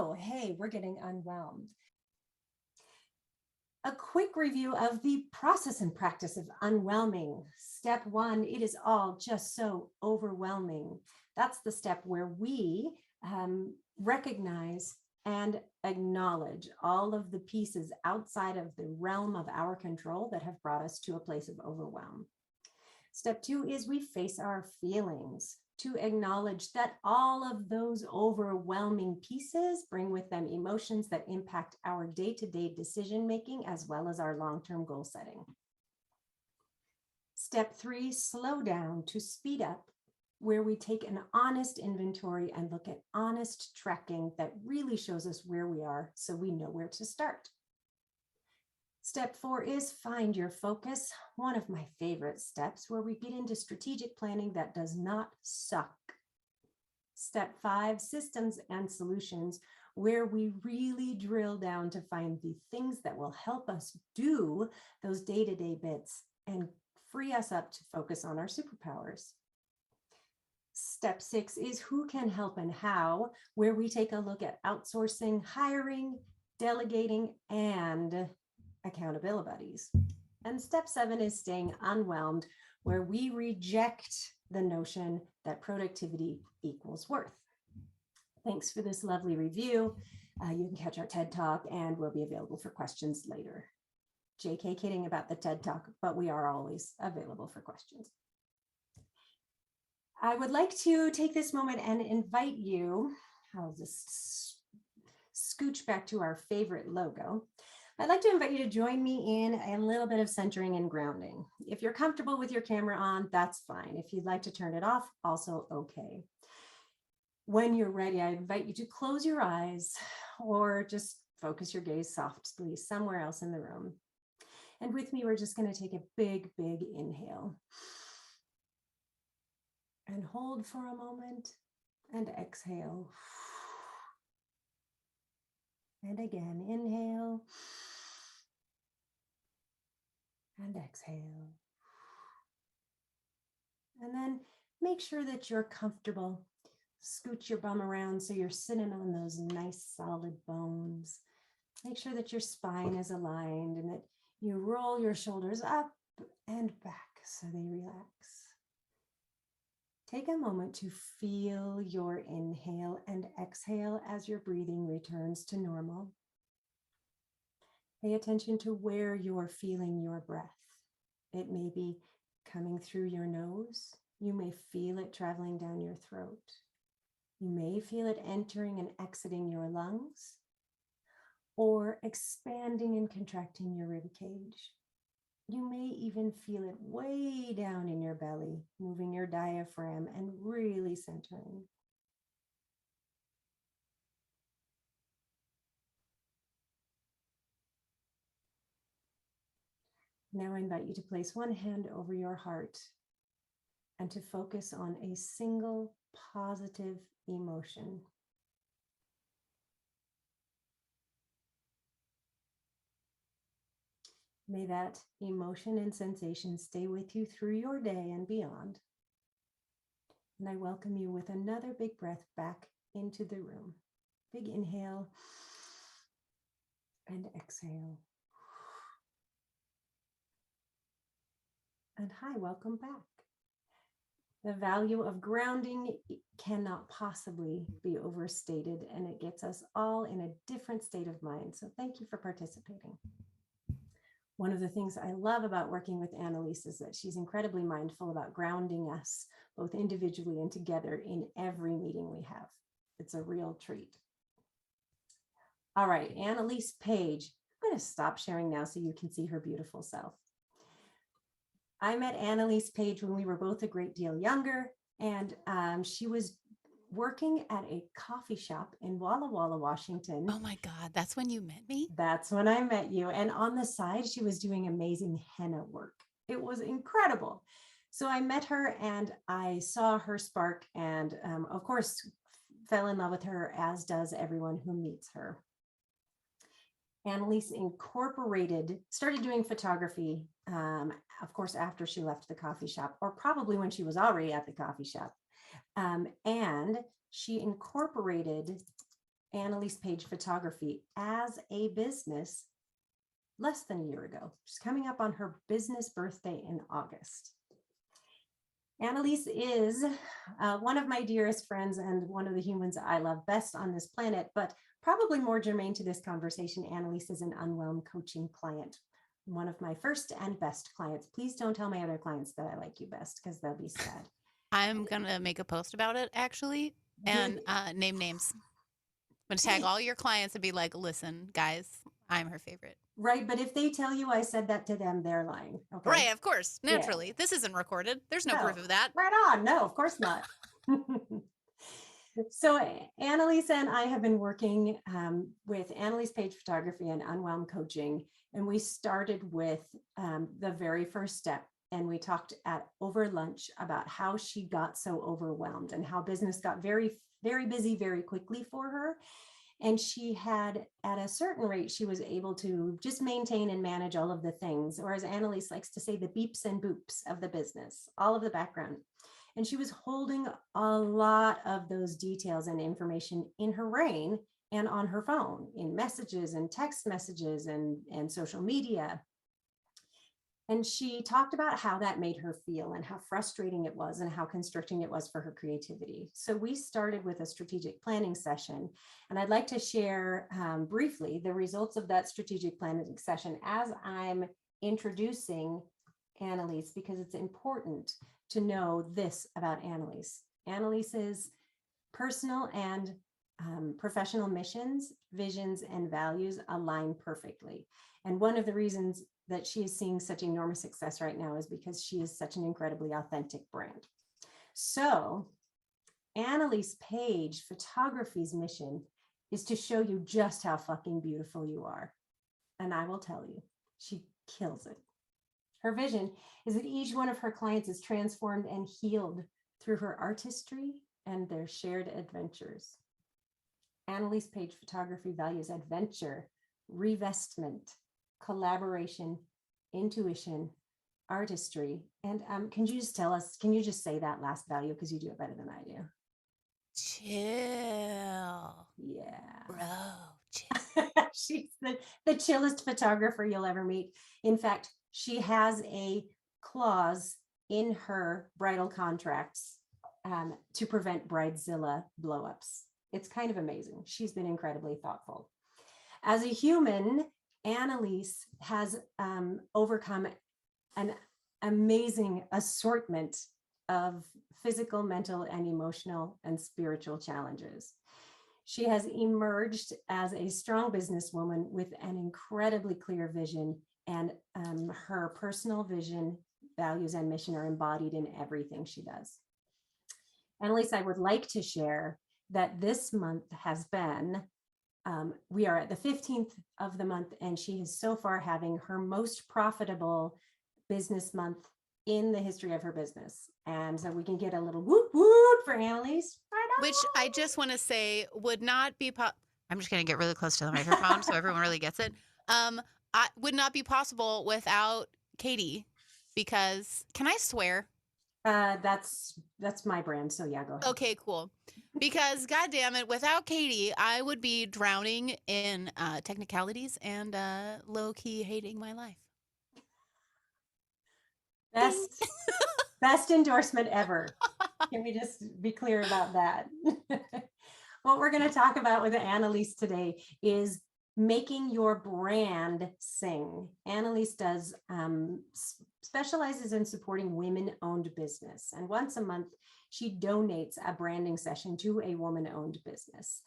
oh, hey, we're getting unwhelmed. A quick review of the process and practice of unwhelming. Step 1, it is all just so overwhelming. That's the step where we recognize and acknowledge all of the pieces outside of the realm of our control that have brought us to a place of overwhelm. Step 2 is we face our feelings, to acknowledge that all of those overwhelming pieces bring with them emotions that impact our day-to-day decision-making as well as our long-term goal setting. Step 3, slow down to speed up, where we take an honest inventory and look at honest tracking that really shows us where we are so we know where to start. Step 4 is find your focus, one of my favorite steps where we get into strategic planning that does not suck. Step 5, systems and solutions, where we really drill down to find the things that will help us do those day-to-day bits and free us up to focus on our superpowers. Step 6 is who can help and how, where we take a look at outsourcing, hiring, delegating, and accountability buddies. And step 7 is staying unwhelmed, where we reject the notion that productivity equals worth. Thanks for this lovely review. You can catch our TED Talk and we'll be available for questions later. JK kidding about the TED Talk, but we are always available for questions. I would like to take this moment and invite you, I'll just scooch back to our favorite logo. I'd like to invite you to join me in a little bit of centering and grounding. If you're comfortable with your camera on, that's fine. If you'd like to turn it off, also okay. When you're ready, I invite you to close your eyes or just focus your gaze softly somewhere else in the room. And with me, we're just going to take a big, big inhale. And hold for a moment and exhale. And again, inhale and exhale. And then make sure that you're comfortable. Scoot your bum around so you're sitting on those nice solid bones. Make sure that your spine is aligned and that you roll your shoulders up and back so they relax. Take a moment to feel your inhale and exhale as your breathing returns to normal. Pay attention to where you're feeling your breath. It may be coming through your nose. You may feel it traveling down your throat. You may feel it entering and exiting your lungs, or expanding and contracting your rib cage. You may even feel it way down in your belly, moving your diaphragm and really centering. Now I invite you to place one hand over your heart and to focus on a single positive emotion. May that emotion and sensation stay with you through your day and beyond. And I welcome you with another big breath back into the room. Big inhale and exhale. And hi, welcome back. The value of grounding cannot possibly be overstated, and it gets us all in a different state of mind. So thank you for participating. One of the things I love about working with Annelise is that she's incredibly mindful about grounding us both individually and together in every meeting we have. It's a real treat. All right, Annelise Page. I'm going to stop sharing now so you can see her beautiful self. I met Annelise Page when we were both a great deal younger, and she was working at a coffee shop in Walla Walla, Washington. Oh my God, that's when you met me? That's when I met you. And on the side, she was doing amazing henna work. It was incredible. So I met her and I saw her spark and of course, fell in love with her, as does everyone who meets her. Annelise started doing photography, of course, after she left the coffee shop, or probably when she was already at the coffee shop. And she incorporated Annelise Page Photography as a business less than a year ago. She's coming up on her business birthday in August. Annelise is one of my dearest friends and one of the humans I love best on this planet, but probably more germane to this conversation, Annelise is an Unwhelmed coaching client, one of my first and best clients. Please don't tell my other clients that I like you best, because they'll be sad. I'm going to make a post about it, actually, and name names. I'm going to tag all your clients and be like, listen, guys, I'm her favorite. Right, but if they tell you I said that to them, they're lying. Okay. Right, of course, naturally. Yeah. This isn't recorded. There's no proof of that. Right on. No, of course not. So Annelise and I have been working with Annelise Page Photography and Unwhelmed Coaching, and we started with the very first step. And we talked over lunch about how she got so overwhelmed and how business got very, very busy very quickly for her. And she had, at a certain rate, she was able to just maintain and manage all of the things, or as Annelise likes to say, the beeps and boops of the business, all of the background. And she was holding a lot of those details and information in her brain and on her phone, in messages and text messages and social media. And she talked about how that made her feel and how frustrating it was and how constricting it was for her creativity. So we started with a strategic planning session. And I'd like to share briefly the results of that strategic planning session as I'm introducing Annelise, because it's important to know this about Annelise. Annelise's personal and professional missions, visions, and values align perfectly. And one of the reasons that she is seeing such enormous success right now is because she is such an incredibly authentic brand. So Annelise Page Photography's mission is to show you just how fucking beautiful you are. And I will tell you, she kills it. Her vision is that each one of her clients is transformed and healed through her artistry and their shared adventures. Annelise Page Photography values adventure, revestment, collaboration, intuition, artistry. And can you just tell us, can you just say that last value, because you do it better than I do? Chill. Yeah. Bro, chill. She's the chillest photographer you'll ever meet. In fact, she has a clause in her bridal contracts to prevent bridezilla blowups. It's kind of amazing. She's been incredibly thoughtful. As a human, Annelise has overcome an amazing assortment of physical, mental, and emotional and spiritual challenges. She has emerged as a strong businesswoman with an incredibly clear vision, and her personal vision, values, and mission are embodied in everything she does. Annelise, I would like to share that this month has been, we are at the 15th of the month, and she is so far having her most profitable business month in the history of her business. And so we can get a little whoop whoop for Annelise. Which I just want to say would not be, I'm just going to get really close to the microphone so everyone really gets it. Would not be possible without Katie, because, can I swear? That's my brand, so yeah, go ahead. Okay, cool. Because God damn it, without Katie, I would be drowning in technicalities and low-key hating my life. Best endorsement ever. Can we just be clear about that? What we're going to talk about with Annelise today is making your brand sing. Annelise does specializes in supporting women-owned business, and once a month she donates a branding session to a woman-owned business.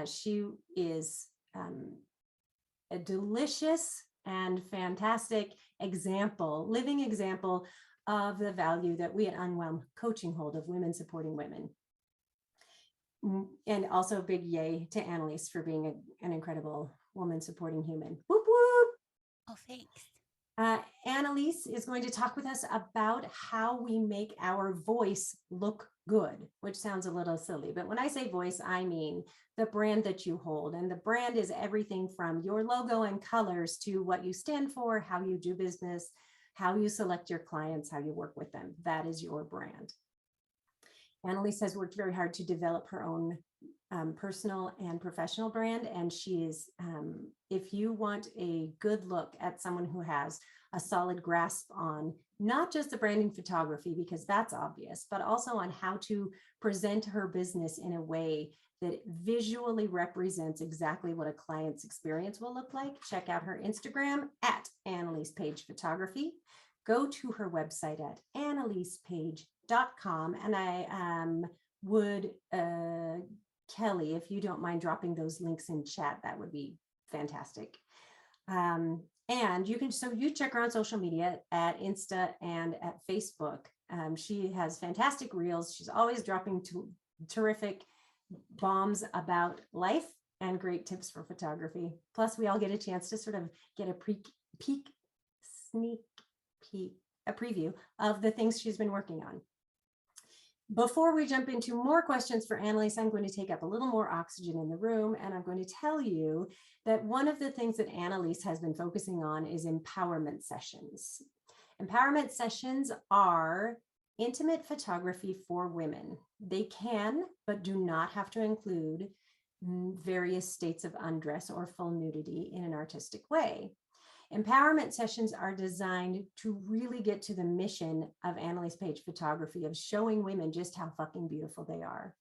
She is a delicious and fantastic example, living example of the value that we at Unwhelmed Coaching hold of women supporting women. And also big yay to Annelise for being an incredible woman supporting human. Whoop, whoop. Oh, thanks. Annelise is going to talk with us about how we make our voice look good, which sounds a little silly, but when I say voice, I mean the brand that you hold. And the brand is everything from your logo and colors to what you stand for, how you do business, how you select your clients, how you work with them. That is your brand. Annelise has worked very hard to develop her own personal and professional brand. And she is, if you want a good look at someone who has a solid grasp on not just the branding photography, because that's obvious, but also on how to present her business in a way that visually represents exactly what a client's experience will look like, check out her Instagram at Annelise Page Photography. Go to her website at annelisepage.com. And I would, Kelly, if you don't mind dropping those links in chat, that would be fantastic. And you can, so you check her on social media at Insta and at Facebook. She has fantastic reels. She's always dropping terrific bombs about life and great tips for photography. Plus, we all get a chance to sort of get a sneak peek, a preview of the things she's been working on. Before we jump into more questions for Annelise, I'm going to take up a little more oxygen in the room, and I'm going to tell you that one of the things that Annelise has been focusing on is empowerment sessions. Empowerment sessions are intimate photography for women. They can, but do not have to include various states of undress or full nudity in an artistic way. Empowerment sessions are designed to really get to the mission of Annelise Page Photography, of showing women just how fucking beautiful they are.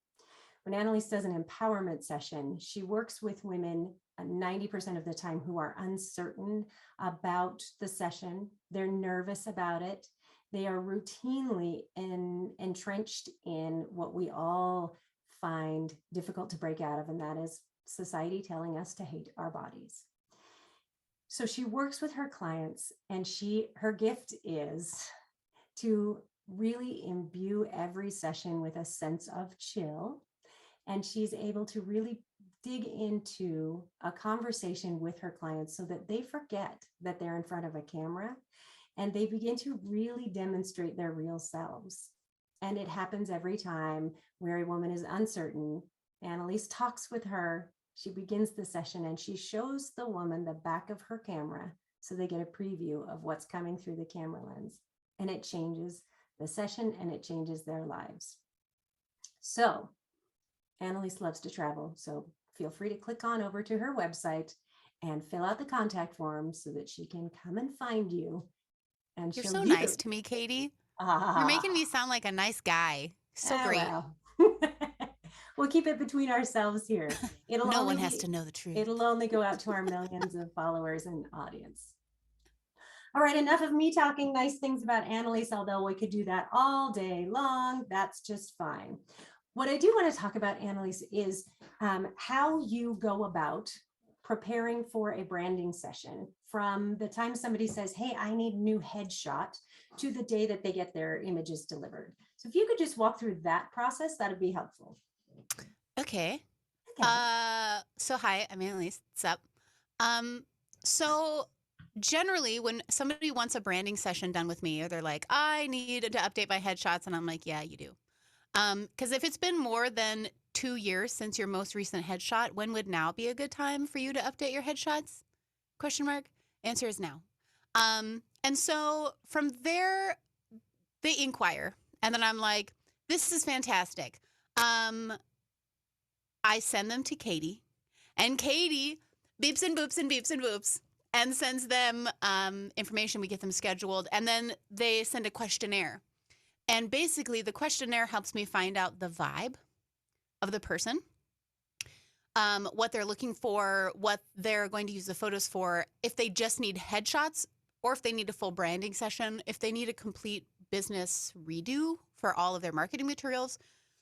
When Annelise does an empowerment session, she works with women 90% of the time who are uncertain about the session. They're nervous about it. They are routinely entrenched in what we all find difficult to break out of, and that is society telling us to hate our bodies. So she works with her clients, and her gift is to really imbue every session with a sense of chill. And she's able to really dig into a conversation with her clients so that they forget that they're in front of a camera and they begin to really demonstrate their real selves. And it happens every time where a woman is uncertain. Annelise talks with her. She begins the session and she shows the woman the back of her camera so they get a preview of what's coming through the camera lens. And it changes the session and it changes their lives. So Annelise loves to travel, so feel free to click on over to her website and fill out the contact form so that she can come and find you. And You're so nice to me, Katie. You're making me sound like a nice guy. So great. Well. We'll keep it between ourselves here. No one has to know the truth. It'll only go out to our millions of followers and audience. All right, enough of me talking nice things about Annelise, although we could do that all day long. That's just fine. What I do want to talk about, Annelise, is how you go about preparing for a branding session from the time somebody says, hey, I need a new headshot, to the day that they get their images delivered. So if you could just walk through that process, that would be helpful. Okay. So hi, I'm Annelise. What's up? So generally when somebody wants a branding session done with me, or they're like, I need to update my headshots, and I'm like, yeah, you do. Because if it's been more than 2 years since your most recent headshot, when would now be a good time for you to update your headshots? Question mark. Answer is now. And so from there, they inquire, and then I'm like, this is fantastic. I send them to Katie, and Katie beeps and boops and beeps and boops and sends them information. We get them scheduled, and then they send a questionnaire. And basically, the questionnaire helps me find out the vibe of the person, what they're looking for, what they're going to use the photos for, if they just need headshots, or if they need a full branding session, if they need a complete business redo for all of their marketing materials.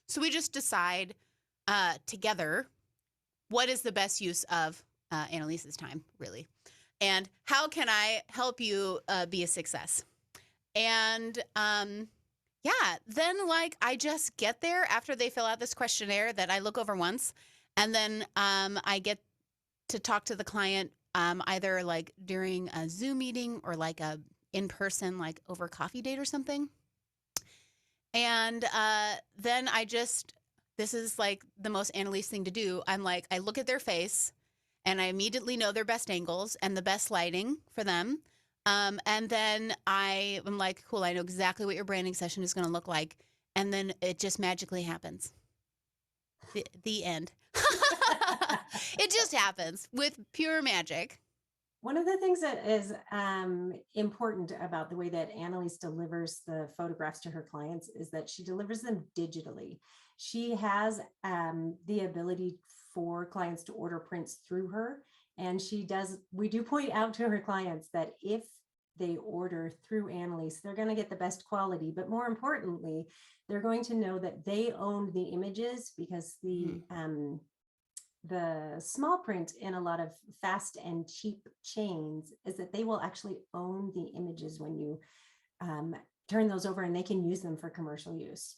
So we just decide together what is the best use of Annelise's time, really, and how can I help you be a success. And yeah, then like I just get there after they fill out this questionnaire that I look over once, and then I get to talk to the client either like during a Zoom meeting or like a in-person, like over coffee date or something. And then this is like the most Annelise thing to do. I'm like, I look at their face and I immediately know their best angles and the best lighting for them. And then I'm like, cool, I know exactly what your branding session is going to look like. and then it just magically happens. The end. It just happens with pure magic. One of the things that is important about the way that Annelise delivers the photographs to her clients is that she delivers them digitally. She has the ability for clients to order prints through her. And we do point out to her clients that if they order through Annelise, they're going to get the best quality, but more importantly, they're going to know that they own the images, because the small print in a lot of fast and cheap chains is that they will actually own the images when you turn those over, and they can use them for commercial use.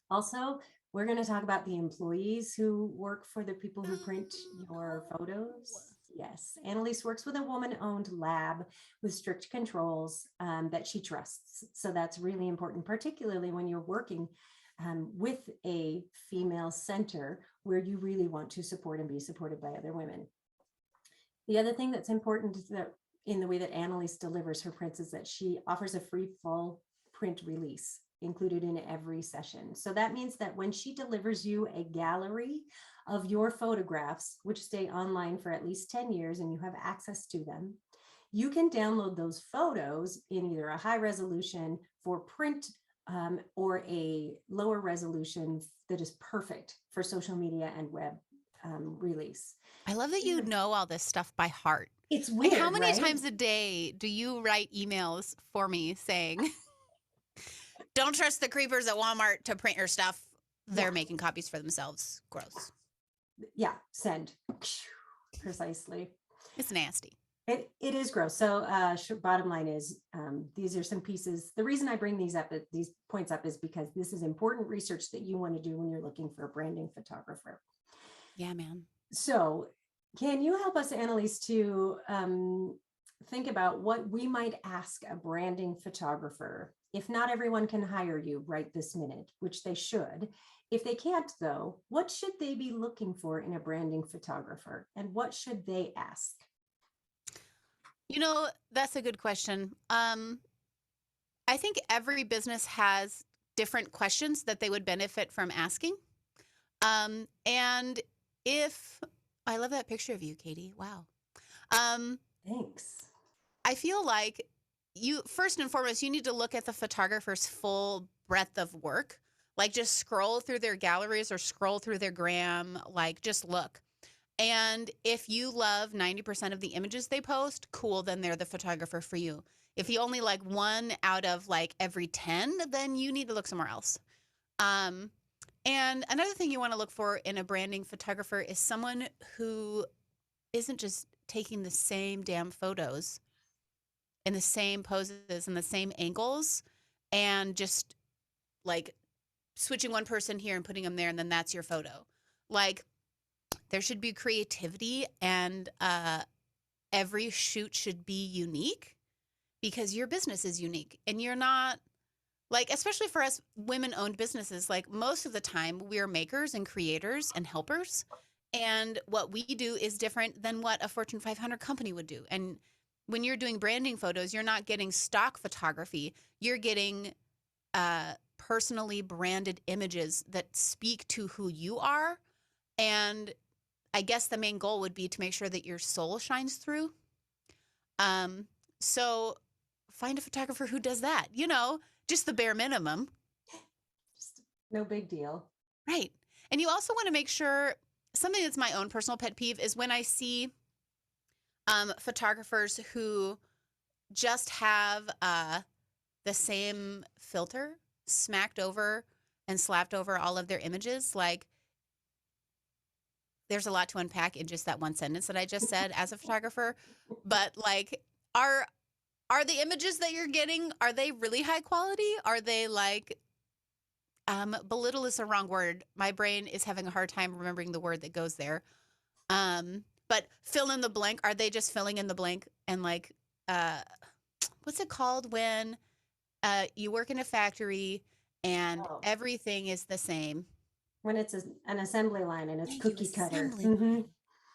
Also, we're going to talk about the employees who work for the people who print your photos. Yes, Annelise works with a woman-owned lab with strict controls that she trusts. So that's really important, particularly when you're working with a female center where you really want to support and be supported by other women. The other thing that's important is that in the way that Annelise delivers her prints is that she offers a free full print release included in every session. So that means that when she delivers you a gallery of your photographs, which stay online for at least 10 years and you have access to them, you can download those photos in either a high resolution for print or a lower resolution that is perfect for social media and web release. I love that you know all this stuff by heart. It's weird, like, how many right? times a day do you write emails for me saying, don't trust the creepers at Walmart to print your stuff. They're making copies for themselves. Gross. Yeah, send. Precisely. It's nasty. It is gross. So bottom line is these are some pieces. The reason I bring these points up is because this is important research that you want to do when you're looking for a branding photographer. Yeah, man. So can you help us, Annelise, to think about what we might ask a branding photographer if not everyone can hire you right this minute, which they should. If they can't, though, what should they be looking for in a branding photographer, and what should they ask? You know, that's a good question. I think every business has different questions that they would benefit from asking. And if I love that picture of you, Katie. Wow. Thanks. I feel like first and foremost, you need to look at the photographer's full breadth of work. Like, just scroll through their galleries or scroll through their gram, like, just look. And if you love 90% of the images they post, cool, then they're the photographer for you. If you only like 1 out of like every 10, then you need to look somewhere else. And another thing you want to look for in a branding photographer is someone who isn't just taking the same damn photos in the same poses and the same angles and just like switching one person here and putting them there, and then that's your photo. Like, there should be creativity, and every shoot should be unique because your business is unique. And you're not, like, especially for us women-owned businesses, like, most of the time we're makers and creators and helpers. And what we do is different than what a Fortune 500 company would do. And when you're doing branding photos, you're not getting stock photography. You're getting personally branded images that speak to who you are. And I guess the main goal would be to make sure that your soul shines through. So find a photographer who does that, you know, just the bare minimum. Just no big deal. Right. And you also want to make sure, something that's my own personal pet peeve is when I see photographers who just have the same filter smacked over and slapped over all of their images. Like, there's a lot to unpack in just that one sentence that I just said as a photographer. But like, are the images that you're getting, are they really high quality? Are they like, belittle is the wrong word. My brain is having a hard time remembering the word that goes there. But fill in the blank. Are they just filling in the blank? And like, what's it called when you work in a factory and everything is the same? When it's an assembly line and it's Thank cookie you, cutter. assembly line.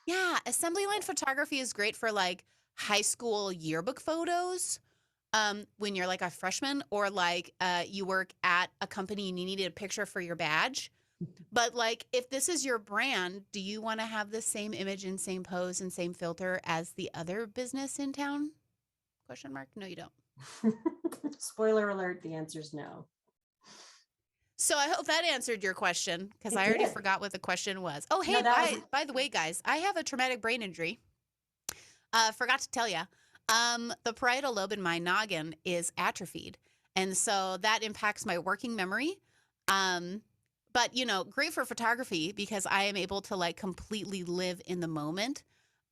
Yeah, assembly line photography is great for like high school yearbook photos. when you're like a freshman or like you work at a company and you needed a picture for your badge. But like if this is your brand, do you want to have the same image and same pose and same filter as the other business in town? Question mark. No, you don't. Spoiler alert, the answer is no. So I hope that answered your question because It I already did. forgot what the question was. Oh, No, hey, that was by the way, guys, I have a traumatic brain injury. Forgot to tell you. The parietal lobe in my noggin is atrophied. And so that impacts my working memory. But, you know, great for photography because I am able to like completely live in the moment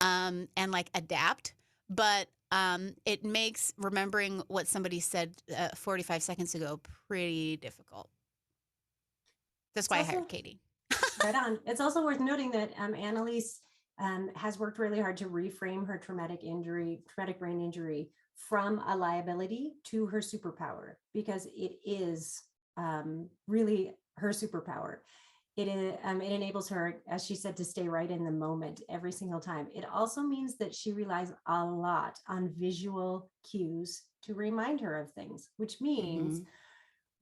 and like adapt. But it makes remembering what somebody said 45 seconds ago pretty difficult. That's it's why I also hired Katie. right on. It's also worth noting that Annelise has worked really hard to reframe her traumatic brain injury from a liability to her superpower, because it is really her superpower. It enables her, as she said, to stay right in the moment every single time. It also means that she relies a lot on visual cues to remind her of things, which means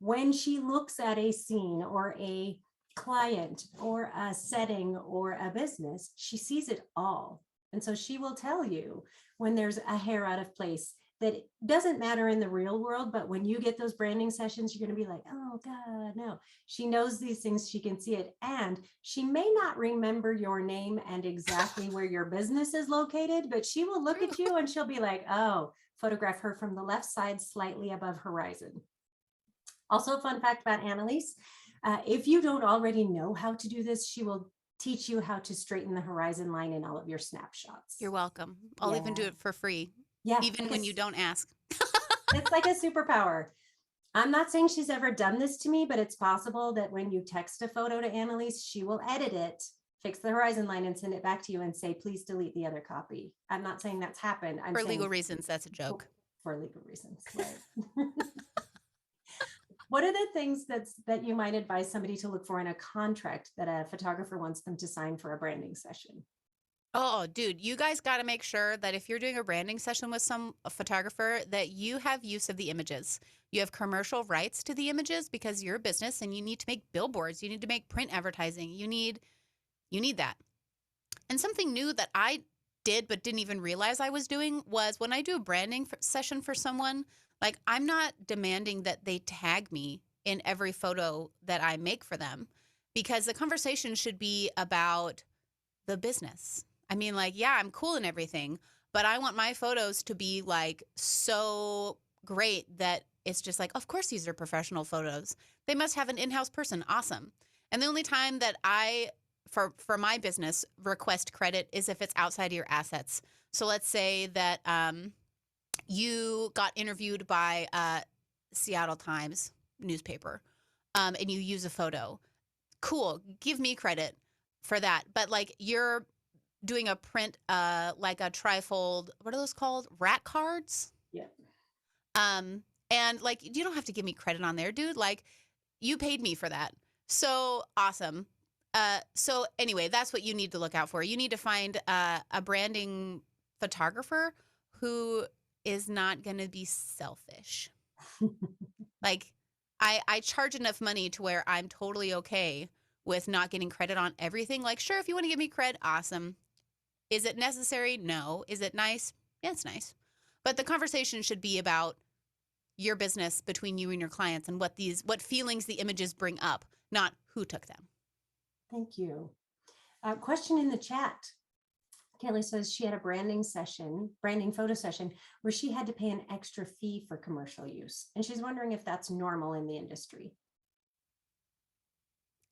when she looks at a scene or a client or a setting or a business, she sees it all. And so she will tell you when there's a hair out of place that it doesn't matter in the real world, but when you get those branding sessions, you're going to be like, oh God, no. She knows these things, she can see it. And she may not remember your name and exactly where your business is located, but she will look at you and she'll be like, oh, photograph her from the left side, slightly above horizon. Also, a fun fact about Annelise, if you don't already know how to do this, she will teach you how to straighten the horizon line in all of your snapshots. You're welcome. I'll even do Yeah. it for free, Yeah, even when you don't ask. it's like a superpower. I'm not saying she's ever done this to me, but it's possible that when you text a photo to Annelise, she will edit it, fix the horizon line, and send it back to you and say, please delete the other copy. I'm not saying that's happened. I'm For saying legal reasons, that's a joke. for legal reasons. Right. What are the things that you might advise somebody to look for in a contract that a photographer wants them to sign for a branding session? Oh, dude, you guys got to make sure that if you're doing a branding session with a photographer, that you have use of the images. You have commercial rights to the images because you're a business and you need to make billboards. You need to make print advertising. You need that. And something new that I did but didn't even realize I was doing was when I do a branding session for someone, like I'm not demanding that they tag me in every photo that I make for them because the conversation should be about the business. I mean, like, yeah, I'm cool and everything, but I want my photos to be like so great that it's just like, of course, these are professional photos. They must have an in-house person. Awesome. And the only time that I, for my business, request credit is if it's outside of your assets. So let's say that you got interviewed by Seattle Times newspaper and you use a photo. Cool. Give me credit for that. But like you're doing a print, like a trifold, what are those called? Rat cards? Yeah. And like, you don't have to give me credit on there, dude. Like, you paid me for that. So awesome. So anyway, that's what you need to look out for. You need to find a branding photographer who is not going to be selfish. Like, I charge enough money to where I'm totally okay with not getting credit on everything. Like, sure, if you want to give me credit, awesome. Is it necessary? No. Is it nice? Yeah, it's nice. But the conversation should be about your business between you and your clients and what feelings the images bring up, not who took them. Thank you. Question in the chat. Kelly says she had a branding photo session, where she had to pay an extra fee for commercial use. And she's wondering if that's normal in the industry.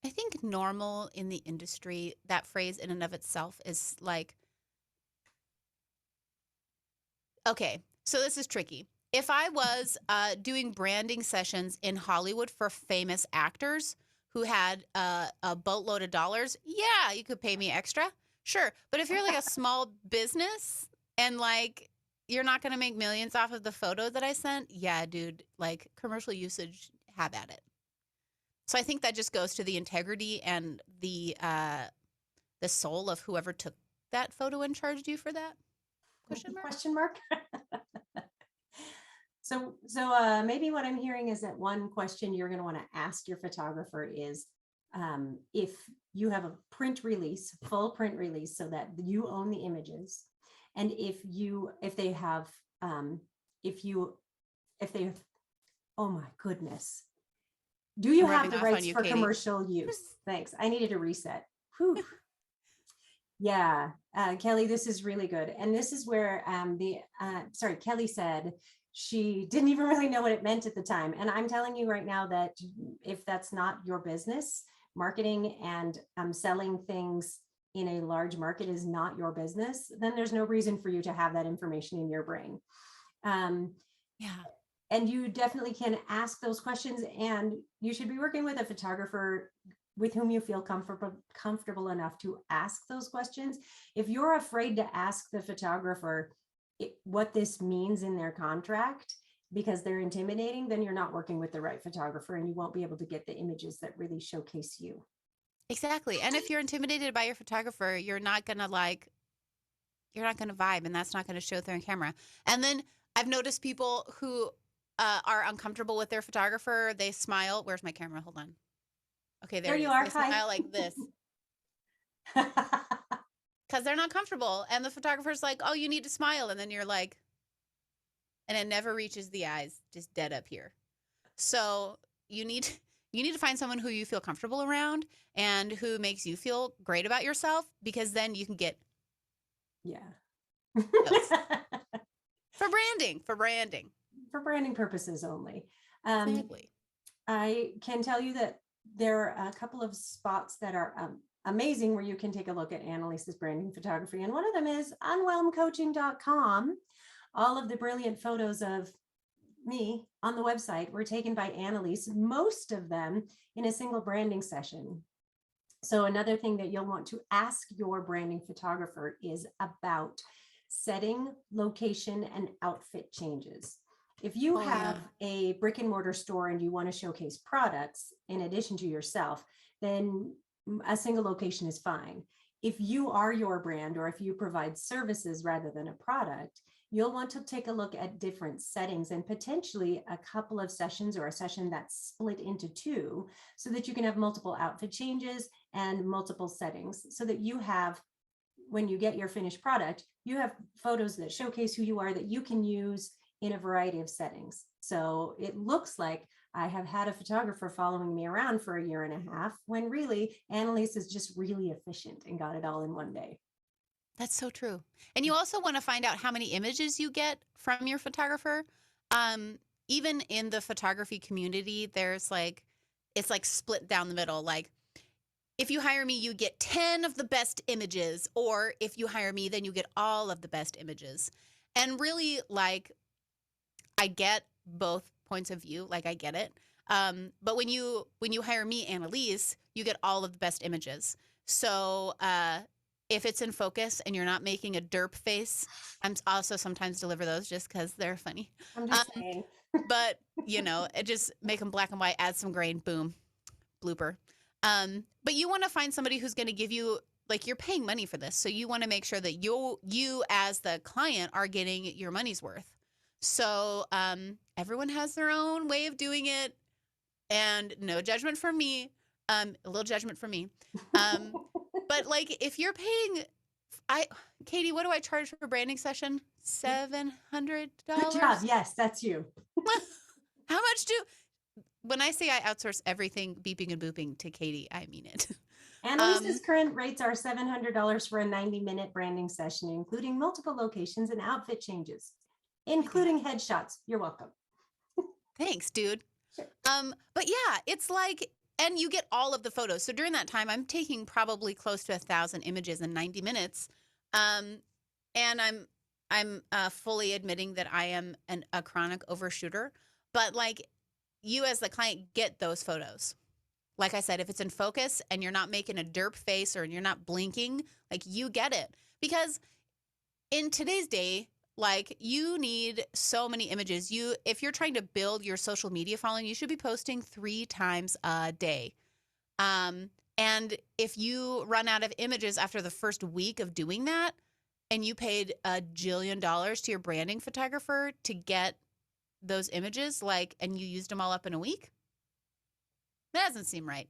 I think normal in the industry, that phrase in and of itself is like, okay, so this is tricky. If I was doing branding sessions in Hollywood for famous actors who had a boatload of dollars, yeah, you could pay me extra. Sure. But if you're like a small business and like you're not going to make millions off of the photo that I sent, yeah, dude, like commercial usage, have at it. So I think that just goes to the integrity and the soul of whoever took that photo and charged you for that. Question mark? Question mark. So maybe what I'm hearing is that one question you're going to want to ask your photographer is, if you have a print release, full print release, so that you own the images, and if they have, if they have, oh my goodness, do you I'm have rubbing the off on rights you, for Katie. commercial use? Thanks. I needed a reset. Whew. Yeah, Kelly, this is really good. And this is where Kelly said she didn't even really know what it meant at the time. And I'm telling you right now that if that's not your business, marketing and selling things in a large market is not your business, then there's no reason for you to have that information in your brain. Yeah. And you definitely can ask those questions, and you should be working with a photographer with whom you feel comfortable enough to ask those questions. If you're afraid to ask the photographer what this means in their contract because they're intimidating, then you're not working with the right photographer, and you won't be able to get the images that really showcase you. Exactly. And if you're intimidated by your photographer, you're not going to vibe, and that's not going to show through on camera. And then I've noticed people who are uncomfortable with their photographer. They smile. Where's my camera? Hold on. Okay, there you it is. are. They Hi. smile like this because they're not comfortable. And the photographer's like, oh, you need to smile. And then you're like, and it never reaches the eyes, just dead up here. So you need to find someone who you feel comfortable around and who makes you feel great about yourself, because then you can get for branding purposes only. Exactly. I can tell you that there are a couple of spots that are amazing where you can take a look at Annelise's branding photography. And one of them is unwhelmcoaching.com. All of the brilliant photos of me on the website were taken by Annelise, most of them in a single branding session. So another thing that you'll want to ask your branding photographer is about setting, location, and outfit changes. If you have a brick and mortar store and you want to showcase products in addition to yourself, then a single location is fine. If you are your brand, or if you provide services rather than a product, you'll want to take a look at different settings and potentially a couple of sessions, or a session that's split into two, so that you can have multiple outfit changes and multiple settings, so that you have, when you get your finished product, you have photos that showcase who you are that you can use in a variety of settings. So it looks like I have had a photographer following me around for a year and a half, when really Annelise is just really efficient and got it all in one day. That's so true. And you also want to find out how many images you get from your photographer. Even in the photography community, it's like split down the middle. Like, if you hire me, you get 10 of the best images, or if you hire me, then you get all of the best images. And really, like, I get both points of view. Like, I get it. But when you hire me, Annelise, you get all of the best images. So, if it's in focus and you're not making a derp face, I'm also sometimes deliver those just because they're funny. I'm just saying. But, it just make them black and white, add some grain, boom, blooper. But you want to find somebody who's going to give you, like, you're paying money for this. So you want to make sure that you as the client are getting your money's worth. So everyone has their own way of doing it, and no judgment from me. A little judgment from me. But, like, if you're paying, Katie, what do I charge for a branding session? $700? Good job. Yes, that's you. How much when I say I outsource everything beeping and booping to Katie, I mean it. Annelise's current rates are $700 for a 90-minute branding session, including multiple locations and outfit changes, including headshots. You're welcome. Thanks, dude. Sure. But yeah, it's like, and you get all of the photos. So during that time, I'm taking probably close to 1,000 images in 90 minutes. And I'm fully admitting that I am a chronic overshooter, but, like, you as the client get those photos. Like I said, if it's in focus and you're not making a derp face or you're not blinking, like, you get it. Because in today's day, like, you need so many images. If you're trying to build your social media following, you should be posting 3 times a day. And if you run out of images after the first week of doing that, and you paid $1 jillion to your branding photographer to get those images, like, and you used them all up in a week? That doesn't seem right.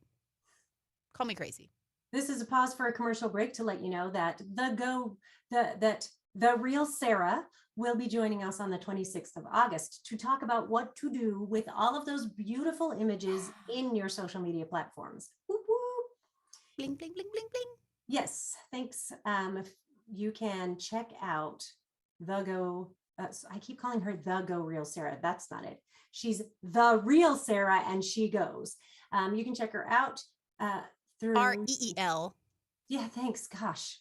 Call me crazy. This is a pause for a commercial break to let you know that the real Sarah will be joining us on the 26th of August to talk about what to do with all of those beautiful images in your social media platforms. Whoop, whoop. Bling, bling, bling, bling, bling. Yes, thanks. You can check out I keep calling her the Go Real Sarah. That's not it. She's the real Sarah, and she goes. You can check her out through REEL. Yeah, thanks. Gosh,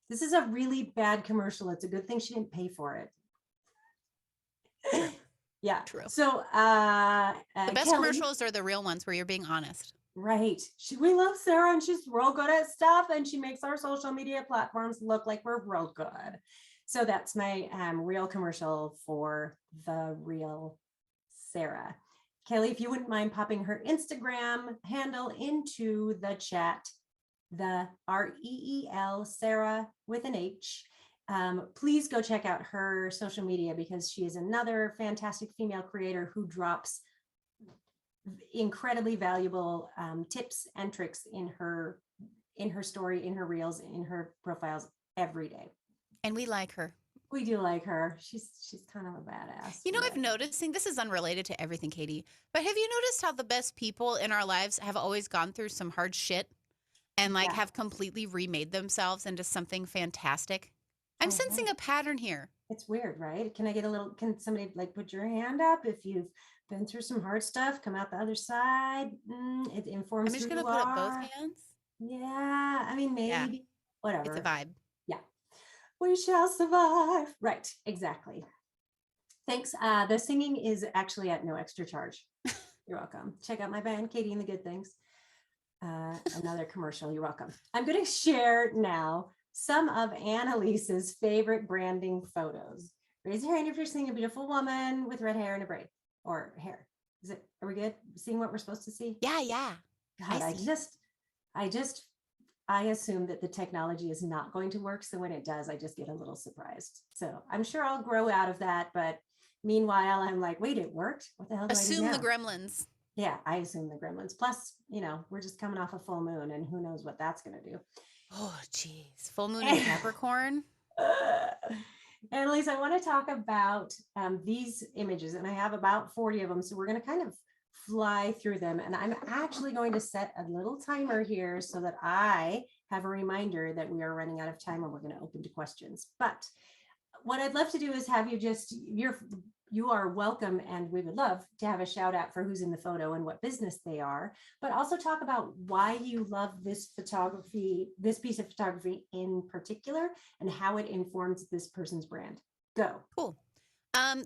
this is a really bad commercial. It's a good thing she didn't pay for it. True. Yeah. True. So the best commercials are the real ones where you're being honest. Right. We love Sarah, and she's real good at stuff, and she makes our social media platforms look like we're real good. So that's my real commercial for the real Sarah. Kelly, if you wouldn't mind popping her Instagram handle into the chat, the REEL Sarah with an H. Please go check out her social media, because she is another fantastic female creator who drops incredibly valuable tips and tricks in her story, in her reels, in her profiles every day. And we like her. We do like her. She's kind of a badass. You know, I've noticed, this is unrelated to everything, Katie, but have you noticed how the best people in our lives have always gone through some hard shit and like have completely remade themselves into something fantastic? I'm sensing a pattern here. It's weird, right? Can somebody like put your hand up if you've been through some hard stuff, come out the other side? It informs. I'm just going to put up both hands. Yeah. I mean, maybe, whatever. It's a vibe. Yeah. We shall survive. Right. Exactly. Thanks. The singing is actually at no extra charge. You're welcome. Check out my band, Katie and the Good Things. Another commercial. You're welcome. I'm going to share now some of Annelise's favorite branding photos. Raise your hand if you're seeing a beautiful woman with red hair and a braid or hair. Are we good? Seeing what we're supposed to see? Yeah. God, I assume that the technology is not going to work. So when it does, I just get a little surprised. So I'm sure I'll grow out of that. But meanwhile, I'm like, wait, it worked. What the hell do I do Assume now? the gremlins. Yeah, I assume the gremlins. Plus, we're just coming off a full moon, and who knows what that's going to do. Oh, geez. Full moon in Capricorn. Annelise, I want to talk about these images, and I have about 40 of them. So we're going to kind of fly through them. And I'm actually going to set a little timer here so that I have a reminder that we are running out of time, and we're going to open to questions. But what I'd love to do is have you are welcome, and we would love to have a shout out for who's in the photo and what business they are, but also talk about why you love this piece of photography in particular, and how it informs this person's brand. Go. Cool.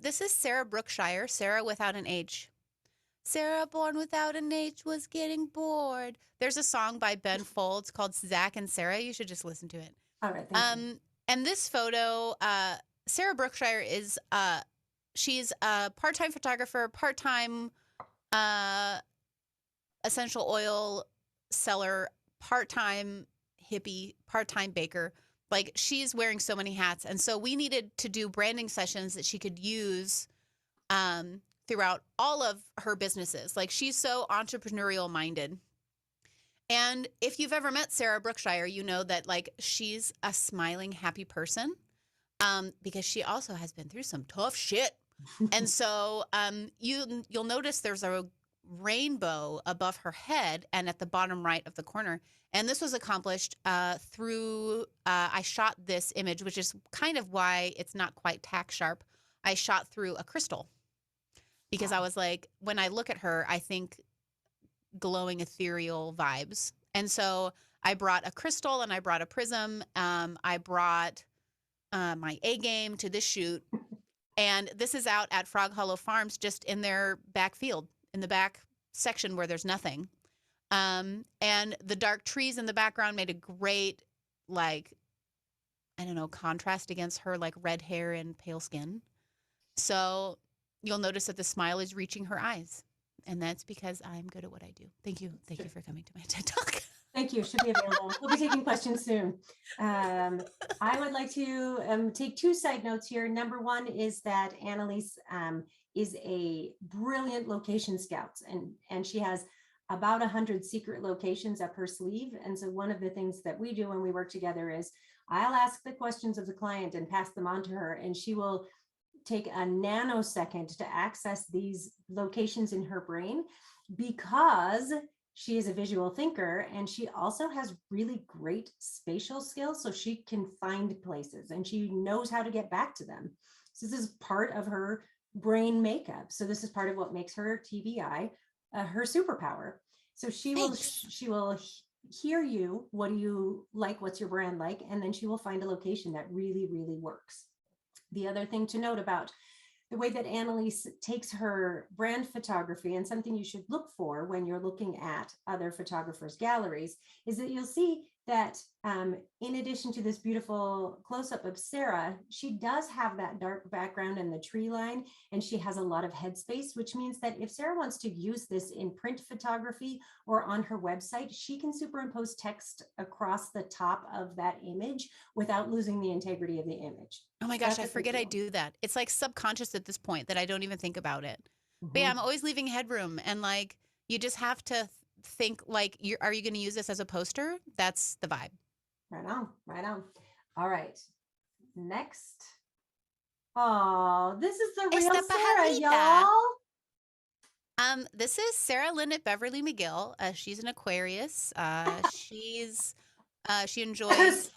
This is Sarah Brookshire, Sarah without an H. Sarah, born without an H, was getting bored. There's a song by Ben Folds called Zach and Sarah. You should just listen to it. All right. Thank you. And this photo, Sarah Brookshire is, she's a part-time photographer, part-time essential oil seller, part-time hippie, part-time baker. Like, she's wearing so many hats. And so we needed to do branding sessions that she could use throughout all of her businesses. Like, she's so entrepreneurial minded. And if you've ever met Sarah Brookshire, you know that like she's a smiling, happy person because she also has been through some tough shit. And so you'll notice there's a rainbow above her head and at the bottom right of the corner. And this was accomplished through, I shot this image, which is kind of why it's not quite tack sharp. I shot through a crystal because I was like, when I look at her, I think glowing ethereal vibes. And so I brought a crystal and I brought a prism. I brought my A game to this shoot. And this is out at Frog Hollow Farms, just in their back field, in the back section where there's nothing. And the dark trees in the background made a great, like, I don't know, contrast against her like red hair and pale skin. So you'll notice that the smile is reaching her eyes. And that's because I'm good at what I do. Thank you. Thank you for coming to my TED Talk. Thank you. Should be available. We'll be taking questions soon. I would like to take two side notes here. Number one is that Annelise is a brilliant location scout, and she has about 100 secret locations up her sleeve. And so one of the things that we do when we work together is I'll ask the questions of the client and pass them on to her, and she will take a nanosecond to access these locations in her brain, because she is a visual thinker and she also has really great spatial skills. So she can find places and she knows how to get back to them. So this is part of her brain makeup. So this is part of what makes her TBI, her superpower. So she will hear you. What do you like? What's your brand like? And then she will find a location that really, really works. The other thing to note about the way that Annelise takes her brand photography, and something you should look for when you're looking at other photographers' galleries, is that you'll see that in addition to this beautiful close-up of Sarah, she does have that dark background and the tree line, and she has a lot of headspace, which means that if Sarah wants to use this in print photography or on her website, she can superimpose text across the top of that image without losing the integrity of the image. Oh my gosh, I forget I do that. It's like subconscious at this point that I don't even think about it. But yeah, I'm always leaving headroom, and like you just have to think like, are you going to use this as a poster? That's the vibe. Right on, right on. All right, next. Oh, this is the real Sarah, y'all. This is Sarah Lynn at Beverly McGill. She's an Aquarius. She enjoys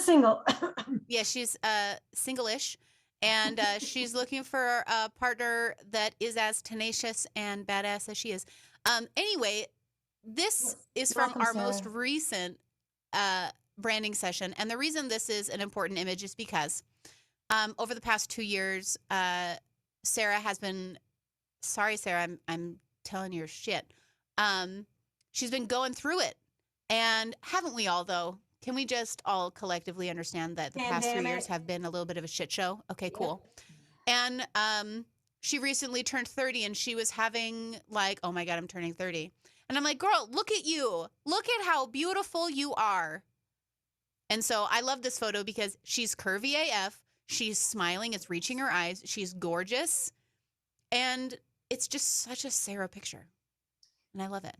single. Yeah, she's single-ish, and she's looking for a partner that is as tenacious and badass as she is. Anyway, this is from our most recent branding session, and the reason this is an important image is because over the past 2 years, Sarah has been. Sorry, Sarah, I'm telling your shit. She's been going through it, and haven't we all though? Can we just all collectively understand that the past 3 years have been a little bit of a shit show? Okay, cool. Yep. And she recently turned 30, and she was having like, oh my God, I'm turning 30. And I'm like, girl, look at you. Look at how beautiful you are. And so I love this photo because she's curvy AF. She's smiling. It's reaching her eyes. She's gorgeous. And it's just such a Sarah picture. And I love it.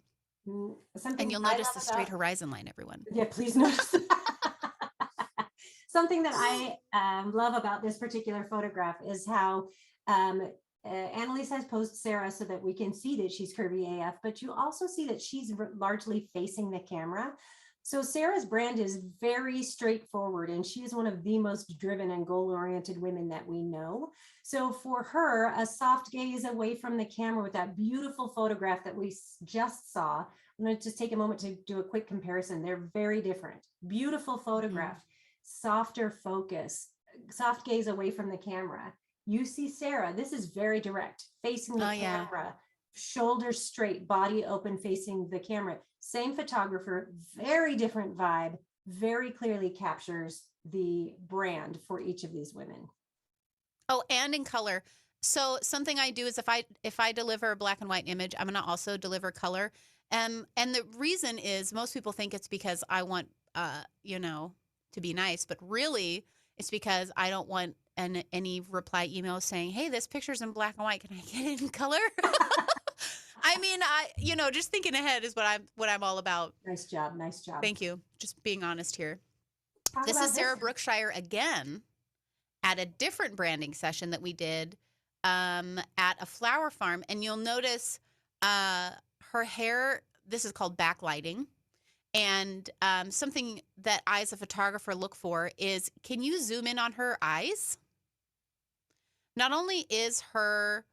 And you'll notice the straight horizon line, everyone. Yeah, please notice. Something that I love about this particular photograph is how Annelise has posed Sarah so that we can see that she's curvy AF, but you also see that she's largely facing the camera. So Sarah's brand is very straightforward, and she is one of the most driven and goal-oriented women that we know. So for her, a soft gaze away from the camera with that beautiful photograph that we just saw, I'm going to just take a moment to do a quick comparison. They're very different. Beautiful photograph, softer focus, soft gaze away from the camera. You see Sarah, this is very direct, facing the camera, shoulders straight, body open, facing the camera. Same photographer, very different vibe, very clearly captures the brand for each of these women. Oh, and in color. So something I do is if I deliver a black and white image, I'm going to also deliver color. And the reason is most people think it's because I want, to be nice, but really it's because I don't want any reply email saying, hey, this picture's in black and white. Can I get it in color? I mean, just thinking ahead is what I'm all about. Nice job. Nice job. Thank you. Just being honest here. This is Sarah Brookshire again at a different branding session that we did at a flower farm. And you'll notice her hair, this is called backlighting. And something that I as a photographer look for is, can you zoom in on her eyes? Not only is the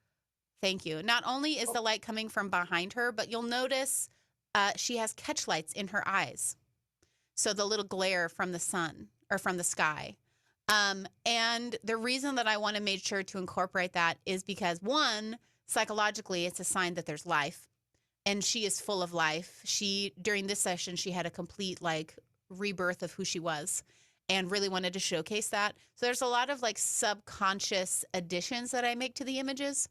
light coming from behind her, but you'll notice she has catch lights in her eyes. So the little glare from the sun or from the sky. And the reason that I want to make sure to incorporate that is because, one, psychologically, it's a sign that there's life. And she is full of life. During this session, she had a complete rebirth of who she was and really wanted to showcase that. So there's a lot of subconscious additions that I make to the images.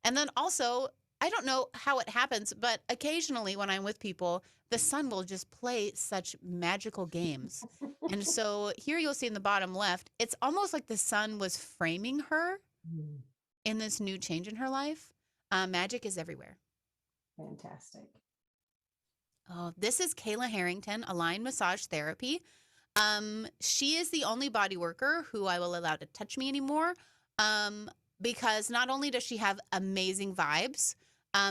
And then also, I don't know how it happens, but occasionally when I'm with people, the sun will just play such magical games. And so here you'll see in the bottom left, it's almost like the sun was framing her. in this new change in her life. Magic is everywhere. Fantastic. Oh, this is Kayla Harrington, Align Massage Therapy. She is the only body worker who I will allow to touch me anymore. Because not only does she have amazing vibes,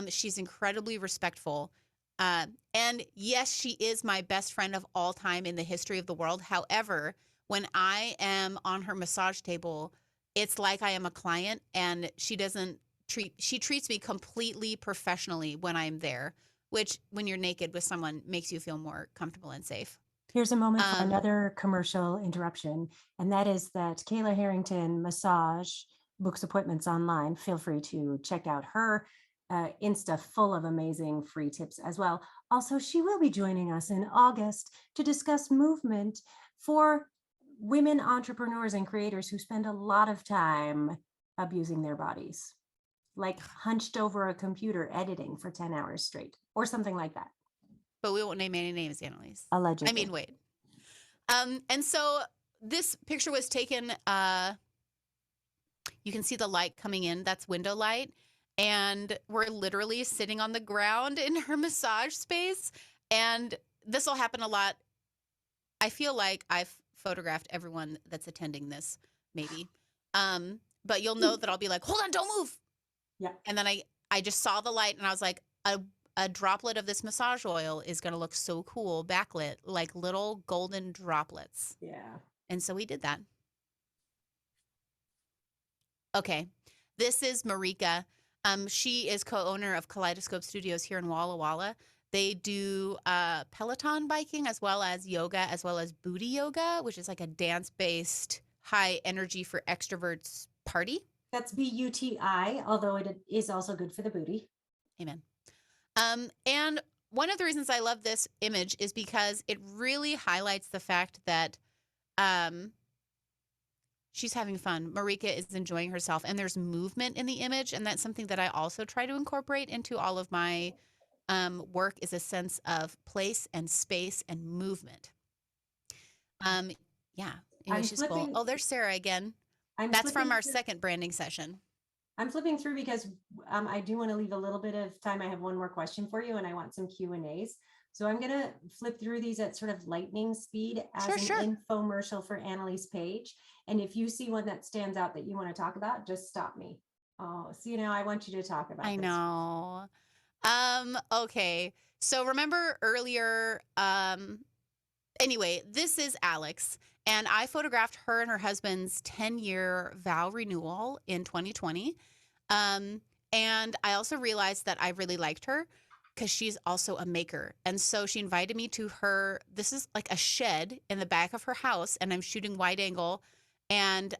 she's incredibly respectful. And yes, she is my best friend of all time in the history of the world. However, when I am on her massage table, it's like I am a client, and she treats me completely professionally when I'm there, which when you're naked with someone makes you feel more comfortable and safe. Here's a moment for another commercial interruption, and that is that Kayla Harrington Massage books appointments online. Feel free to check out her Insta, full of amazing free tips as well. Also, she will be joining us in August to discuss movement for women entrepreneurs and creators who spend a lot of time abusing their bodies, like hunched over a computer editing for 10 hours straight or something like that. But we won't name any names, Annelise. Allegedly. I mean, wait. And so this picture was taken, you can see the light coming in, that's window light. And we're literally sitting on the ground in her massage space. And this will happen a lot. I feel like I've photographed everyone that's attending this, maybe. But you'll know that I'll be like, hold on, don't move. Yeah. And then I just saw the light and I was like, a droplet of this massage oil is going to look so cool, backlit, like little golden droplets. Yeah. And so we did that. Okay. This is Marika. She is co-owner of Kaleidoscope Studios here in Walla Walla. They do Peloton biking as well as yoga, as well as booty yoga, which is like a dance-based, high energy for extroverts party. That's BUTI, although it is also good for the booty. Amen. And one of the reasons I love this image is because it really highlights the fact that she's having fun. Marika is enjoying herself, and there's movement in the image, and that's something that I also try to incorporate into all of my work, is a sense of place and space and movement. Yeah, image is full. Oh, there's Sarah again. That's from our second branding session. I'm flipping through because I do want to leave a little bit of time. I have one more question for you, and I want some Q&As. So I'm going to flip through these at sort of lightning speed as an infomercial for Annelise page. And if you see one that stands out that you want to talk about, just stop me. Oh, so I want you to talk about I this. know. Okay. So remember earlier, anyway, this is Alex, and I photographed her and her husband's 10-year vow renewal in 2020. And I also realized that I really liked her because she's also a maker. And so she invited me to her, this is like a shed in the back of her house, and I'm shooting wide angle. And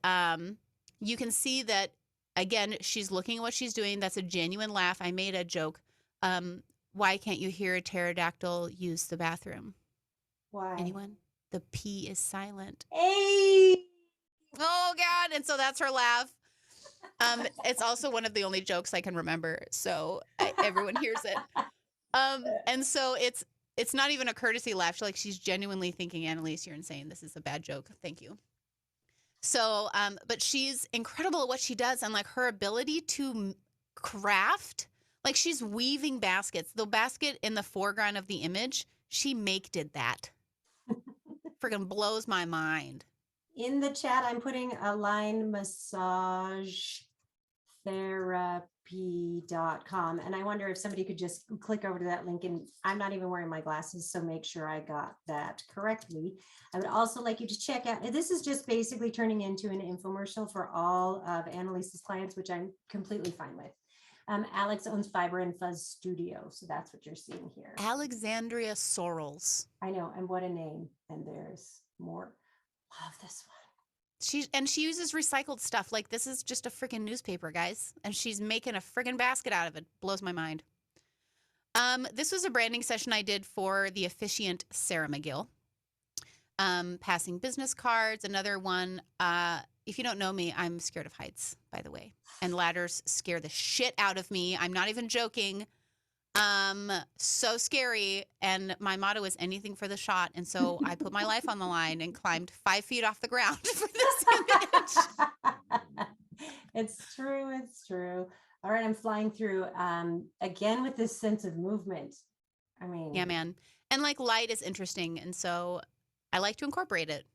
you can see that, again, she's looking at what she's doing. That's a genuine laugh. I made a joke. Why can't you hear a pterodactyl use the bathroom? Why? Anyone? The P is silent. Hey! Oh, God. And so that's her laugh. It's also one of the only jokes I can remember. So everyone hears it. And so it's not even a courtesy laugh. She's genuinely thinking, Annelise, you're insane. This is a bad joke. Thank you. So, but she's incredible at what she does, and like her ability to craft, like she's weaving baskets. The basket in the foreground of the image, she did that. Freaking blows my mind. In the chat, I'm putting Align Massage Therapy.com, and I wonder if somebody could just click over to that link. And I'm not even wearing my glasses, so make sure I got that correctly. I would also like you to check out, this is just basically turning into an infomercial for all of Annelise's clients, which I'm completely fine with. Alex owns Fiber and Fuzz Studio, so that's what you're seeing here. Alexandria Sorrells. I know, and what a name. And there's more. Love this one. She uses recycled stuff. Like, this is just a freaking newspaper, guys. And she's making a freaking basket out of it. Blows my mind. This was a branding session I did for the officiant Sarah McGill. Passing business cards. Another one. If you don't know me, I'm scared of heights, by the way. And ladders scare the shit out of me. I'm not even joking. So scary. And my motto is anything for the shot. And so I put my life on the line and climbed 5 feet off the ground for this image. It's true. It's true. All right. I'm flying through again with this sense of movement. I mean, Yeah, man. And like light is interesting. And so I like to incorporate it.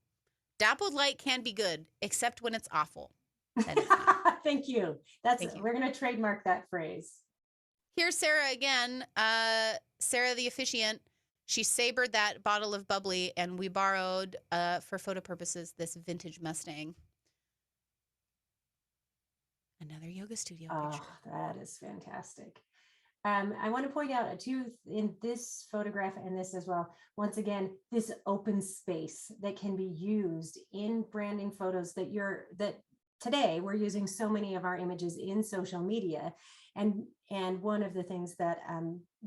Dappled light can be good, except when it's awful. Then it's not. thank you. Thank you. We're going to trademark that phrase. Here's Sarah again. Sarah, the officiant. She sabered that bottle of bubbly, and we borrowed, for photo purposes, this vintage Mustang. Another yoga studio picture. That is fantastic. I want to point out too in this photograph and this as well, once again, this open space that can be used in branding photos that today we're using so many of our images in social media. And one of the things that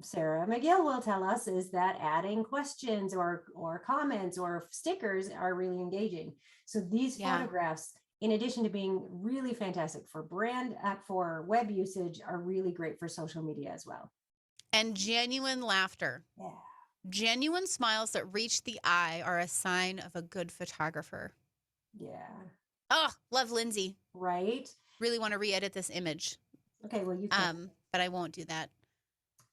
Sarah McGill will tell us is that adding questions or comments or stickers are really engaging. So these photographs, in addition to being really fantastic for for web usage, are really great for social media as well. And genuine laughter. Yeah. Genuine smiles that reach the eye are a sign of a good photographer. Yeah. Oh, love Lindsay. Right. Really want to re-edit this image. Okay, well, you can. But I won't do that.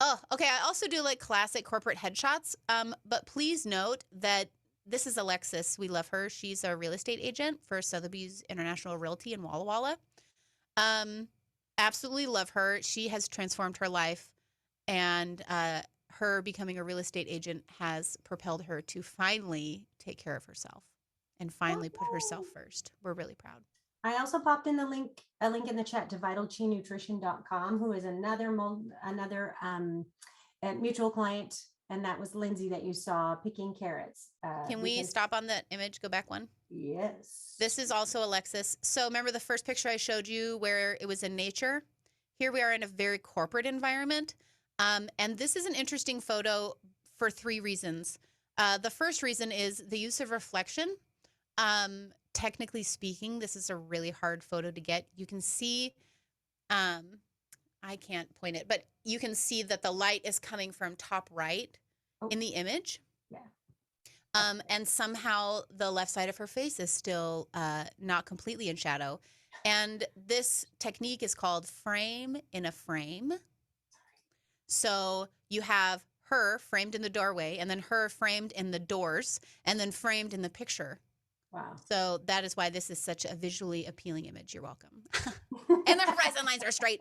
Oh, okay. I also do like classic corporate headshots. But please note that this is Alexis. We love her. She's a real estate agent for Sotheby's International Realty in Walla Walla. Absolutely love her. She has transformed her life, and her becoming a real estate agent has propelled her to finally take care of herself and finally put herself first. We're really proud. I also popped in a link in the chat to vitalchinutrition.com, who is another mutual client. And that was Lindsay that you saw picking carrots. Can we stop on that image? Go back one. Yes. This is also Alexis. So remember the first picture I showed you where it was in nature? Here we are in a very corporate environment. And this is an interesting photo for 3 reasons. The first reason is the use of reflection. Technically speaking, this is a really hard photo to get. You can see, I can't point it, but you can see that the light is coming from top right in the image. Yeah. And somehow the left side of her face is still not completely in shadow. And this technique is called frame in a frame. So you have her framed in the doorway, and then her framed in the doors, and then framed in the picture. Wow. So that is why this is such a visually appealing image. You're welcome. And the horizon lines are straight.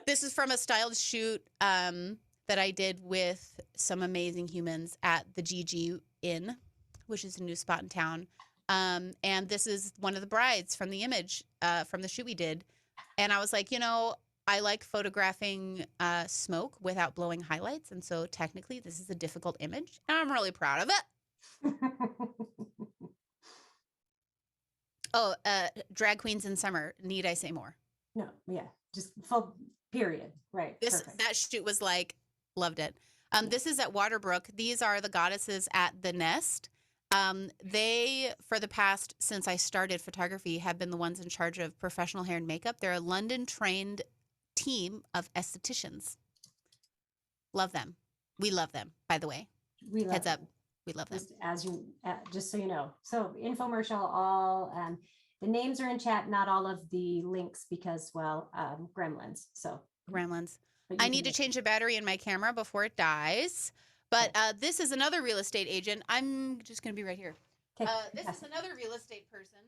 This is from a styled shoot that I did with some amazing humans at the GG Inn, which is a new spot in town. And this is one of the brides from the image from the shoot we did. And I was like, I like photographing smoke without blowing highlights. And so technically this is a difficult image. And I'm really proud of it. Oh, drag queens in summer. Need I say more? No, yeah, just full period. Right. That shoot was like, loved it. This is at Waterbrook. These are the goddesses at the Nest. They, for the past, since I started photography, have been the ones in charge of professional hair and makeup. They're a London-trained team of estheticians. Love them. We love them, by the way. We love Heads up. them. We love them. Just so you know. So infomercial, all the names are in chat, not all of the links because, well, gremlins. So gremlins. I need to change the battery in my camera before it dies. But this is another real estate agent. I'm just going to be right here. This is another real estate person.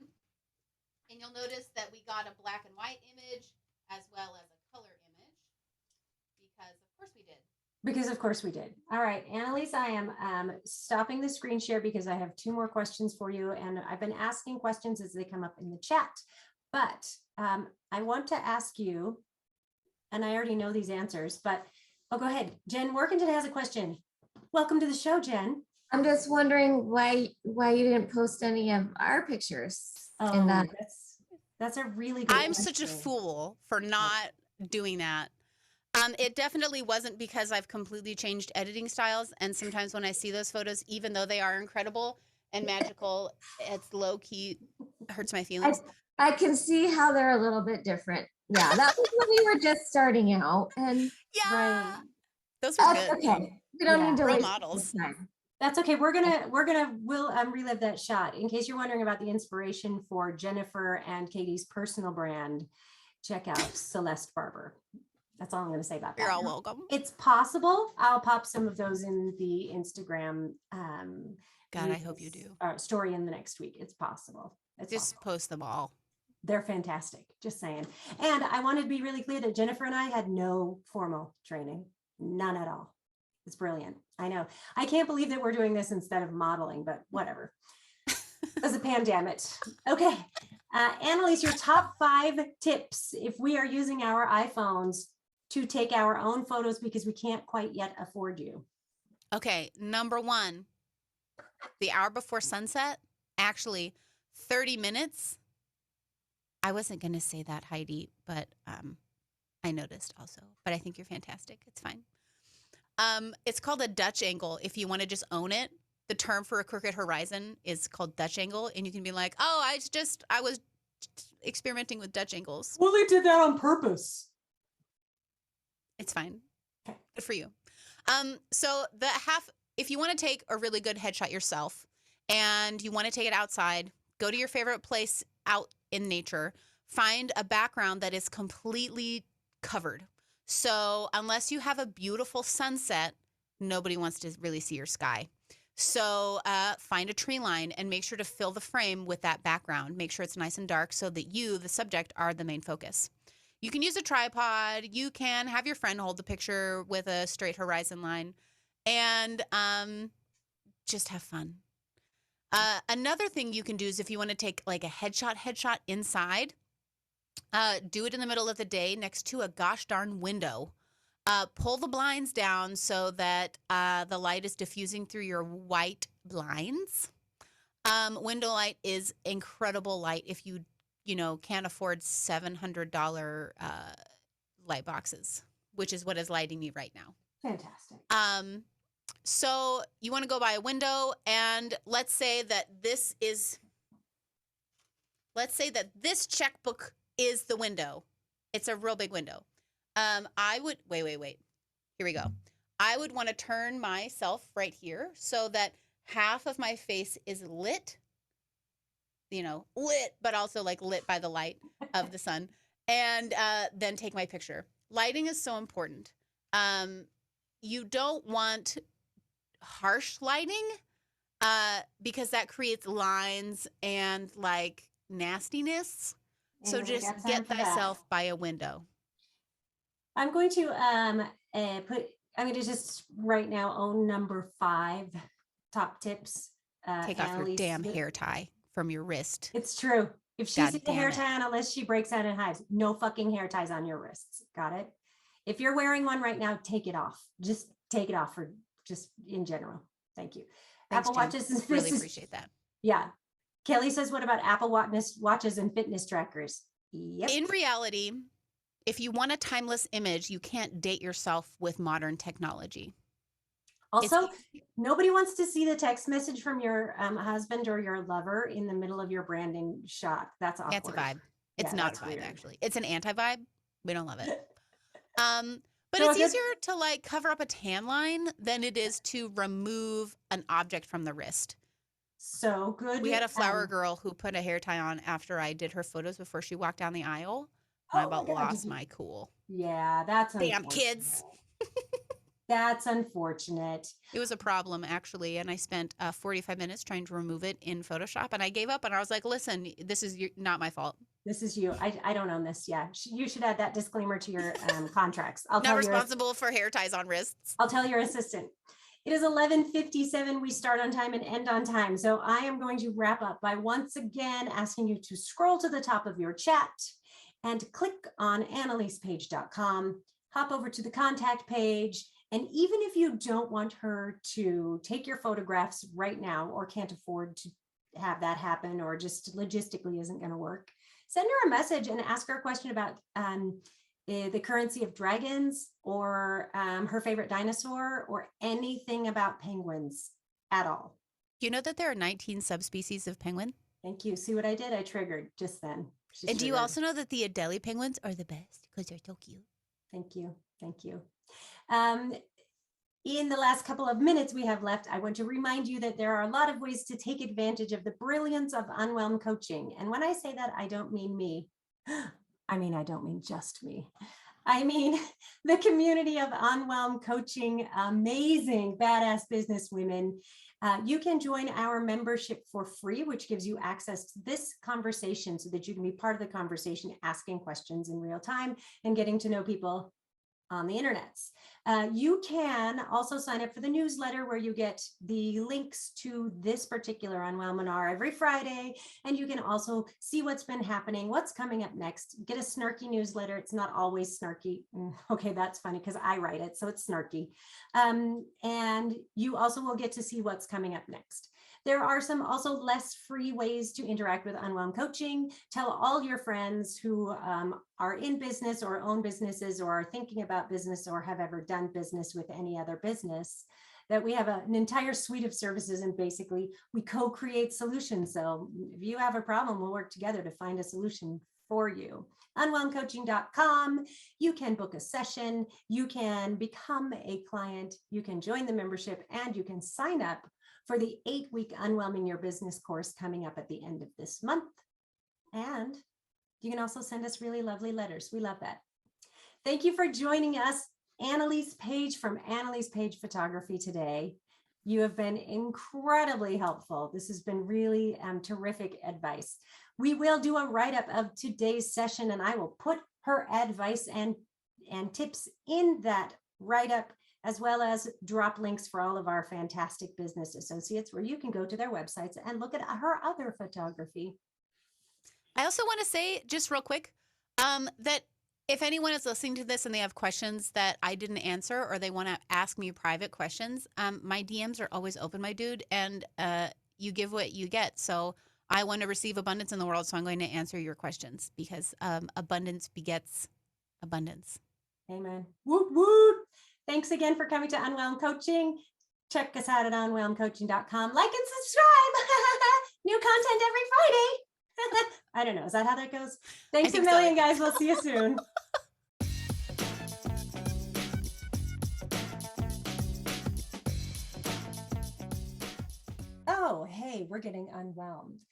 And you'll notice that we got a black and white image as well as a color image. Because of course we did. Because of course we did. All right, Annelise, I am stopping the screen share because I have 2 more questions for you. And I've been asking questions as they come up in the chat. But I want to ask you, and I already know these answers, but go ahead. Jen Workington has a question. Welcome to the show, Jen. I'm just wondering why you didn't post any of our pictures in that. That's a really good I'm question. such a fool for not doing that. It definitely wasn't because I've completely changed editing styles. And sometimes when I see those photos, even though they are incredible and magical, it's low key hurts my feelings. I can see how they're a little bit different. Yeah, that was when we were just starting out. And yeah, those were good. Okay. We don't need to role waste models. time. That's okay. We'll relive that shot. In case you're wondering about the inspiration for Jennifer and Katie's personal brand, check out Celeste Barber. That's all I'm going to say about that. You're all welcome. It's possible. I'll pop some of those in the Instagram. God, I hope you do. Story in the next week. It's possible. It's just possible. Post them all. They're fantastic. Just saying. And I want to be really clear that Jennifer and I had no formal training, none at all. It's brilliant. I know. I can't believe that we're doing this instead of modeling, but whatever. As a pandemic. Okay. Annelise, your top 5 tips if we are using our iPhones to take our own photos because we can't quite yet afford you. Okay. Number 1, the hour before sunset, actually 30 minutes. I wasn't going to say that, Heidi, but I noticed also, but I think you're fantastic. It's fine. It's called a Dutch angle. If you want to just own it, the term for a crooked horizon is called Dutch angle. And you can be like, oh, I was experimenting with Dutch angles. Well, they did that on purpose. It's fine. Okay. Good for you. So if you want to take a really good headshot yourself and you want to take it outside, go to your favorite place out in nature, find a background that is completely covered. So unless you have a beautiful sunset, nobody wants to really see your sky. So find a tree line and make sure to fill the frame with that background. Make sure it's nice and dark so that you, the subject, are the main focus. You can use a tripod. You can have your friend hold the picture with a straight horizon line and just have fun. Another thing you can do is if you want to take like a headshot inside, do it in the middle of the day next to a gosh darn window. Pull the blinds down so that the light is diffusing through your white blinds. Window light is incredible light if you can't afford $700 light boxes, which is what is lighting me right now. Fantastic. So you want to go by a window, and let's say that this checkbook is the window. It's a real big window. I would wait. Here we go. I would want to turn myself right here so that half of my face is lit, but also like lit by the light of the sun, and then take my picture. Lighting is so important. You don't want harsh lighting because that creates lines and like nastiness. So just get thyself by a window. I'm going to just right now own number 5 top tips. Take off your damn hair tie from your wrist. It's true. If she sees a hair tie on a list, she breaks out and hides. No fucking hair ties on your wrists. Got it? If you're wearing one right now, take it off. Just take it off for just in general. Thank you. Thanks, Apple Jen. Watches. Really appreciate that. Yeah. Kelly says, what about Apple Watches and fitness trackers? Yep. In reality, if you want a timeless image, you can't date yourself with modern technology. Also, nobody wants to see the text message from your husband or your lover in the middle of your branding shot. That's awkward. That's a vibe. It's not a vibe, actually. It's an anti-vibe. We don't love it. But it's easier to like cover up a tan line than it is to remove an object from the wrist. So good. We had a flower girl who put a hair tie on after I did her photos before she walked down the aisle. I about lost my cool. Yeah, that's damn kids. That's unfortunate. It was a problem, actually, and I spent 45 minutes trying to remove it in Photoshop, and I gave up, and I was like, listen, this is not my fault. This is you. I don't own this. Yeah, you should add that disclaimer to your contracts. Not responsible for hair ties on wrists. I'll tell your assistant. It is 11:57. We start on time and end on time. So I am going to wrap up by once again asking you to scroll to the top of your chat and click on AnnelisePage.com, hop over to the contact page. And even if you don't want her to take your photographs right now or can't afford to have that happen or just logistically isn't going to work, send her a message and ask her a question about the currency of dragons or her favorite dinosaur or anything about penguins at all. You know that there are 19 subspecies of penguin? Thank you. See what I did? I triggered just then. And do you also know that the Adelie penguins are the best because they're so cute? Thank you. Thank you. In the last couple of minutes we have left, I want to remind you that there are a lot of ways to take advantage of the brilliance of Unwhelmed coaching. And when I say that, I don't mean me. I don't mean just me. I mean the community of Unwhelmed coaching, amazing, badass business women. You can join our membership for free, which gives you access to this conversation so that you can be part of the conversation, asking questions in real time and getting to know people on the internets. You can also sign up for the newsletter where you get the links to this particular UNWHELMINAR every Friday. And you can also see what's been happening, what's coming up next, get a snarky newsletter. It's not always snarky. Okay, that's funny because I write it, so it's snarky. And you also will get to see what's coming up next. There are some also less free ways to interact with Unwhelmed Coaching. Tell all your friends who are in business or own businesses or are thinking about business or have ever done business with any other business that we have an entire suite of services, and basically we co-create solutions. So if you have a problem, we'll work together to find a solution for you. Unwhelmcoaching.com. You can book a session, you can become a client, you can join the membership, and you can sign up for the 8-week Unwhelming Your Business course coming up at the end of this month. And you can also send us really lovely letters. We love that. Thank you for joining us, Annelise Page from Annelise Page Photography today. You have been incredibly helpful. This has been really terrific advice. We will do a write-up of today's session, and I will put her advice and tips in that write-up, as well as drop links for all of our fantastic business associates where you can go to their websites and look at her other photography. I also want to say just real quick that if anyone is listening to this and they have questions that I didn't answer or they want to ask me private questions, my DMs are always open, my dude, and you give what you get. So I want to receive abundance in the world, so I'm going to answer your questions because abundance begets abundance. Amen. Woot, woot. Thanks again for coming to Unwhelmed Coaching. Check us out at unwhelmedcoaching.com. Like and subscribe. New content every Friday. I don't know. Is that how that goes? Thanks a million, guys. We'll see you soon. Oh, hey, we're getting unwhelmed.